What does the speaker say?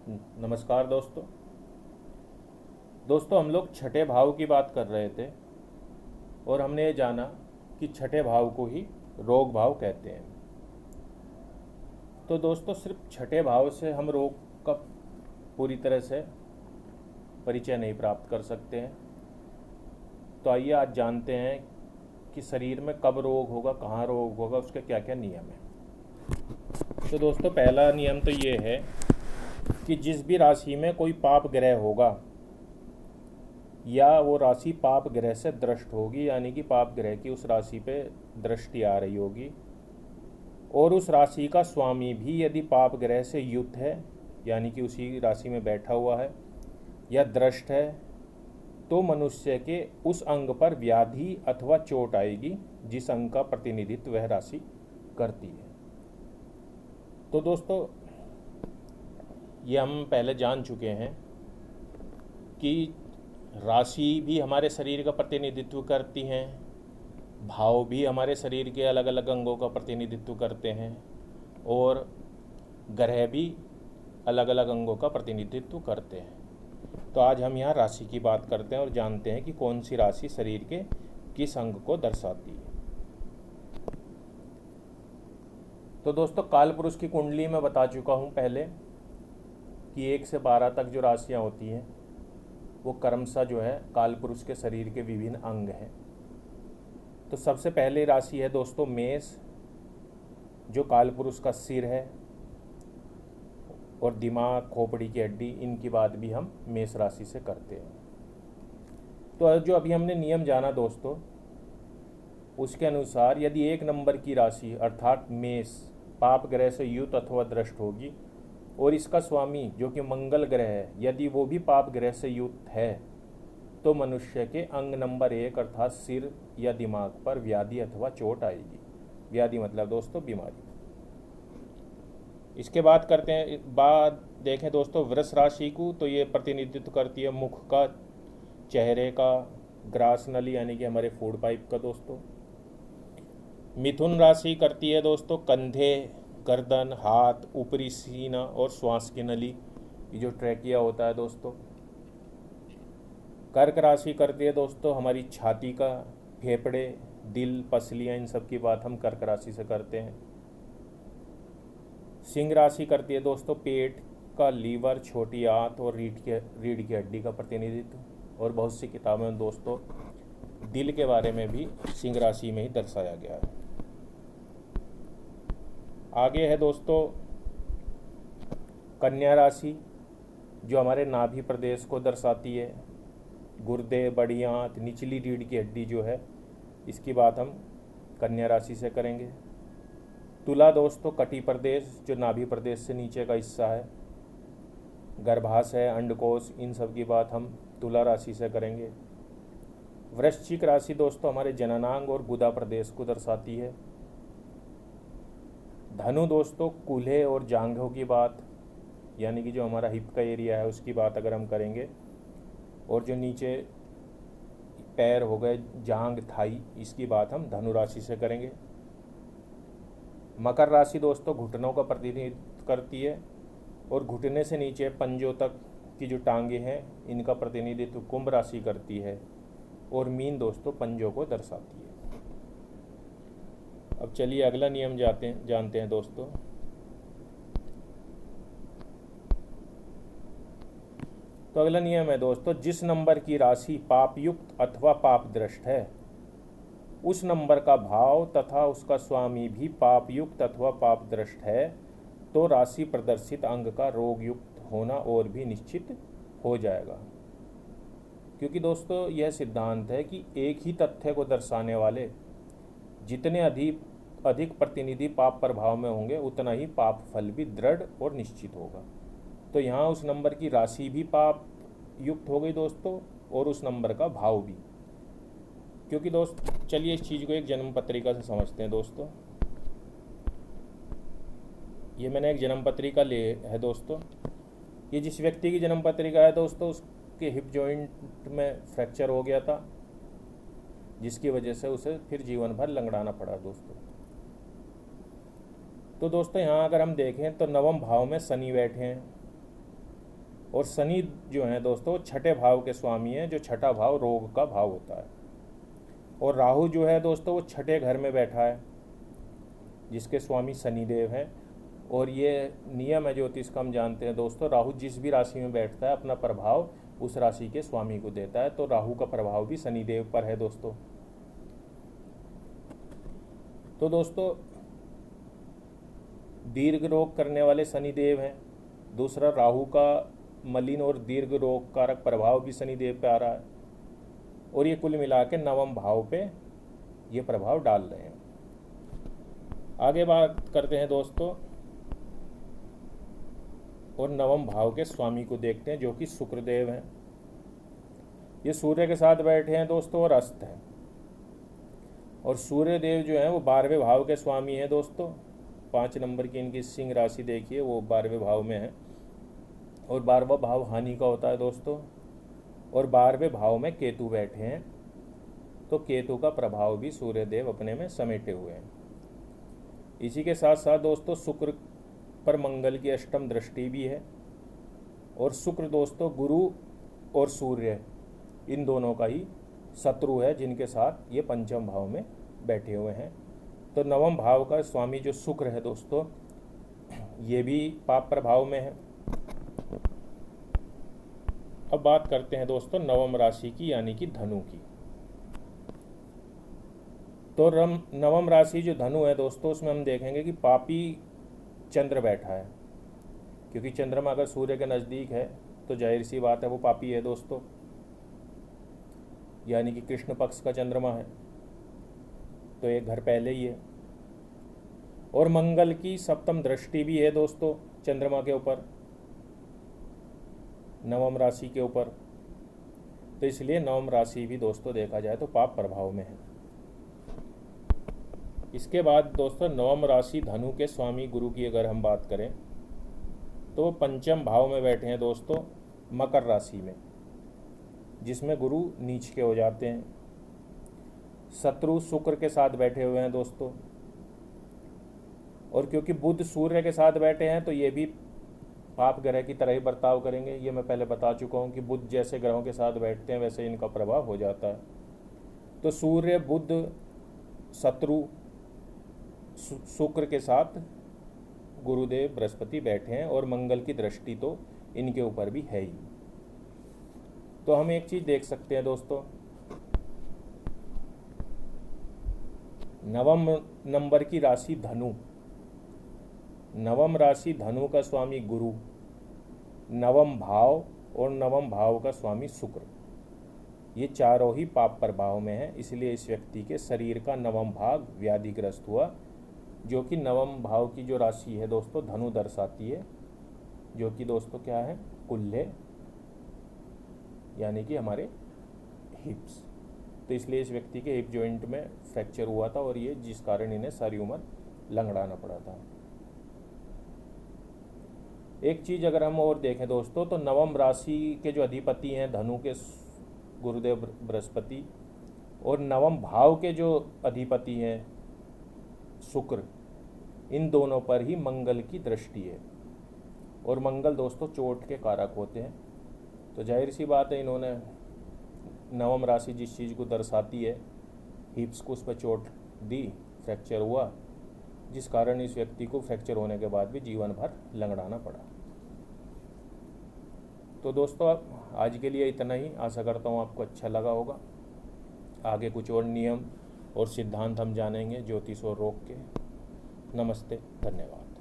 नमस्कार दोस्तों। हम लोग छठे भाव की बात कर रहे थे और हमने ये जाना कि छठे भाव को ही रोग भाव कहते हैं। तो दोस्तों, सिर्फ छठे भाव से हम रोग का पूरी तरह से परिचय नहीं प्राप्त कर सकते हैं। तो आइए आज जानते हैं कि शरीर में कब रोग होगा, कहाँ रोग होगा, उसके क्या क्या नियम हैं। तो दोस्तों, पहला नियम तो ये है कि जिस भी राशि में कोई पाप ग्रह होगा या वो राशि पाप ग्रह से दृष्ट होगी, यानी कि पाप ग्रह की उस राशि पे दृष्टि आ रही होगी, और उस राशि का स्वामी भी यदि पाप ग्रह से युक्त है, यानी कि उसी राशि में बैठा हुआ है या दृष्ट है, तो मनुष्य के उस अंग पर व्याधि अथवा चोट आएगी जिस अंग का प्रतिनिधित्व वह राशि करती है। तो दोस्तों, ये हम पहले जान चुके हैं कि राशि भी हमारे शरीर का प्रतिनिधित्व करती हैं, भाव भी हमारे शरीर के अलग अलग अंगों का प्रतिनिधित्व करते हैं, और ग्रह भी अलग अलग अंगों का प्रतिनिधित्व करते हैं। तो आज हम यहाँ राशि की बात करते हैं और जानते हैं कि कौन सी राशि शरीर के किस अंग को दर्शाती है। तो दोस्तों, काल पुरुष की कुंडली में बता चुका हूँ पहले कि 1 से 12 तक जो राशियाँ होती हैं वो क्रमशः जो है काल पुरुष के शरीर के विभिन्न अंग हैं। तो सबसे पहले राशि है दोस्तों मेष, जो काल पुरुष का सिर है, और दिमाग, खोपड़ी की हड्डी, इनकी बात भी हम मेष राशि से करते हैं। तो जो अभी हमने नियम जाना दोस्तों, उसके अनुसार यदि 1 नंबर की राशि अर्थात मेष पाप ग्रह से युक्त अथवा दृष्ट होगी और इसका स्वामी जो कि मंगल ग्रह है यदि वो भी पाप ग्रह से युक्त है, तो मनुष्य के अंग नंबर 1 अर्थात सिर या दिमाग पर व्याधि अथवा चोट आएगी। व्याधि मतलब दोस्तों बीमारी। इसके बाद करते हैं, बाद देखें दोस्तों वृष राशि को, तो ये प्रतिनिधित्व करती है मुख का, चेहरे का, ग्रास नली यानी कि हमारे फूड पाइप का दोस्तों। मिथुन राशि करती है दोस्तों कंधे, गर्दन, हाथ, ऊपरी सीना और श्वास की नली, ये जो ट्रैकिया होता है दोस्तों। कर्क राशि करती है दोस्तों हमारी छाती का, फेफड़े, दिल, पसलियाँ, इन सब की बात हम कर्क राशि से करते हैं। सिंह राशि करती है दोस्तों पेट का, लीवर, छोटी आंत और रीढ़ की हड्डी का प्रतिनिधित्व। और बहुत सी किताबों में दोस्तों दिल के बारे में भी सिंह राशि में ही दर्शाया गया है। आगे है दोस्तों कन्या राशि, जो हमारे नाभि प्रदेश को दर्शाती है। गुर्दे, बड़ी आंत, निचली रीढ़ की हड्डी जो है, इसकी बात हम कन्या राशि से करेंगे। तुला दोस्तों कटी प्रदेश, जो नाभि प्रदेश से नीचे का हिस्सा है। गर्भाशय, अंडकोश, इन सब की बात हम तुला राशि से करेंगे। वृश्चिक राशि दोस्तों हमारे जननांग और गुदा प्रदेश को दर्शाती है। धनु दोस्तों कूल्हे और जांघों की बात, यानी कि जो हमारा हिप का एरिया है उसकी बात अगर हम करेंगे, और जो नीचे पैर हो गए, जांघ, थाई, इसकी बात हम धनु राशि से करेंगे। मकर राशि दोस्तों घुटनों का प्रतिनिधित्व करती है, और घुटने से नीचे पंजों तक की जो टांगे हैं इनका प्रतिनिधित्व कुंभ राशि करती है, और मीन दोस्तों पंजों को दर्शाती है। अब चलिए अगला नियम जानते हैं दोस्तों। तो अगला नियम है दोस्तों, जिस नंबर की राशि पाप युक्त अथवा पाप दृष्ट है उस नंबर का भाव तथा उसका स्वामी भी पाप युक्त अथवा पाप दृष्ट है, तो राशि प्रदर्शित अंग का रोग युक्त होना और भी निश्चित हो जाएगा। क्योंकि दोस्तों यह सिद्धांत है कि एक ही तथ्य को दर्शाने वाले जितने अधिक प्रतिनिधि पाप प्रभाव में होंगे उतना ही पाप फल भी दृढ़ और निश्चित होगा। तो यहाँ उस नंबर की राशि भी पाप युक्त हो गई दोस्तों, और उस नंबर का भाव भी। क्योंकि दोस्त चलिए इस चीज़ को एक जन्म पत्रिका से समझते हैं दोस्तों। ये मैंने एक जन्म पत्रिका ले है दोस्तों। ये जिस व्यक्ति की जन्म पत्रिका है दोस्तों, उसके हिप जॉइंट में फ्रैक्चर हो गया था, जिसकी वजह से उसे फिर जीवन भर लंगड़ाना पड़ा दोस्तों। तो दोस्तों यहाँ अगर हम देखें तो नवम भाव में शनि बैठे हैं, और शनि जो है दोस्तों छठे भाव के स्वामी हैं, जो छठा भाव रोग का भाव होता है। और राहु जो है दोस्तों वो छठे घर में बैठा है, जिसके स्वामी शनिदेव हैं। और ये नियम है ज्योतिष का, हम जानते हैं दोस्तों, राहु जिस भी राशि में बैठता है अपना प्रभाव उस राशि के स्वामी को देता है। तो राहु का प्रभाव भी शनिदेव पर है दोस्तों। तो दोस्तों दीर्घ रोग करने वाले शनिदेव हैं। दूसरा, राहु का मलिन और दीर्घ रोग कारक प्रभाव भी शनिदेव पे आ रहा है। और ये कुल मिला के नवम भाव पे ये प्रभाव डाल रहे हैं। आगे बात करते हैं दोस्तों और नवम भाव के स्वामी को देखते हैं, जो कि शुक्रदेव हैं। ये सूर्य के साथ बैठे हैं दोस्तों और अस्त हैं। और सूर्यदेव जो हैं वो 12वें भाव के स्वामी हैं दोस्तों। 5 नंबर की इनकी सिंह राशि देखिए, वो 12वें भाव में है। और 12वां भाव हानि का होता है दोस्तों। और 12वें भाव में केतु बैठे हैं, तो केतु का प्रभाव भी सूर्यदेव अपने में समेटे हुए हैं। इसी के साथ साथ दोस्तों शुक्र पर मंगल की अष्टम दृष्टि भी है। और शुक्र दोस्तों गुरु और सूर्य इन दोनों का ही शत्रु है, जिनके साथ ये पंचम भाव में बैठे हुए हैं। तो नवम भाव का स्वामी जो शुक्र है दोस्तों, ये भी पाप प्रभाव में है। अब बात करते हैं दोस्तों नवम राशि की, यानी कि धनु की। तो नवम राशि जो धनु है दोस्तों, उसमें हम देखेंगे कि पापी चंद्र बैठा है। क्योंकि चंद्रमा अगर सूर्य के नज़दीक है तो जाहिर सी बात है वो पापी है दोस्तों, यानी कि कृष्ण पक्ष का चंद्रमा है, तो एक घर पहले ही है। और मंगल की सप्तम दृष्टि भी है दोस्तों चंद्रमा के ऊपर, नवम राशि के ऊपर। तो इसलिए नवम राशि भी दोस्तों देखा जाए तो पाप प्रभाव में है। इसके बाद दोस्तों नवम राशि धनु के स्वामी गुरु की अगर हम बात करें तो पंचम भाव में बैठे हैं दोस्तों मकर राशि में, जिसमें गुरु नीच के हो जाते हैं। शत्रु शुक्र के साथ बैठे हुए हैं दोस्तों। और क्योंकि बुध सूर्य के साथ बैठे हैं तो ये भी पाप ग्रह की तरह ही बर्ताव करेंगे। ये मैं पहले बता चुका हूँ कि बुध जैसे ग्रहों के साथ बैठते हैं वैसे इनका प्रभाव हो जाता है। तो सूर्य बुध शत्रु शुक्र के साथ गुरुदेव बृहस्पति बैठे हैं, और मंगल की दृष्टि तो इनके ऊपर भी है ही। तो हम एक चीज देख सकते हैं दोस्तों, नवम नंबर की राशि धनु, नवम राशि धनु का स्वामी गुरु, नवम भाव और नवम भाव का स्वामी शुक्र, ये चारों ही पाप प्रभाव में है। इसलिए इस व्यक्ति के शरीर का नवम भाग व्याधिग्रस्त हुआ, जो कि नवम भाव की जो राशि है दोस्तों धनु दर्शाती है, जो कि दोस्तों क्या है, कुल्हे, यानी कि हमारे हिप्स। तो इसलिए इस व्यक्ति के हिप जॉइंट में फ्रैक्चर हुआ था, और ये जिस कारण इन्हें सारी उम्र लंगड़ाना पड़ा था। एक चीज अगर हम और देखें दोस्तों, तो नवम राशि के जो अधिपति हैं धनु के गुरुदेव बृहस्पति, और नवम भाव के जो अधिपति हैं शुक्र, इन दोनों पर ही मंगल की दृष्टि है। और मंगल दोस्तों चोट के कारक होते हैं। तो जाहिर सी बात है इन्होंने नवम राशि जिस चीज़ को दर्शाती है, हिप्स को, उस पर चोट दी, फ्रैक्चर हुआ, जिस कारण इस व्यक्ति को फ्रैक्चर होने के बाद भी जीवन भर लंगड़ाना पड़ा। तो दोस्तों अब आज के लिए इतना ही। आशा करता हूँ आपको अच्छा लगा होगा। आगे कुछ और नियम और सिद्धांत हम जानेंगे ज्योतिष और रोग के। नमस्ते, धन्यवाद।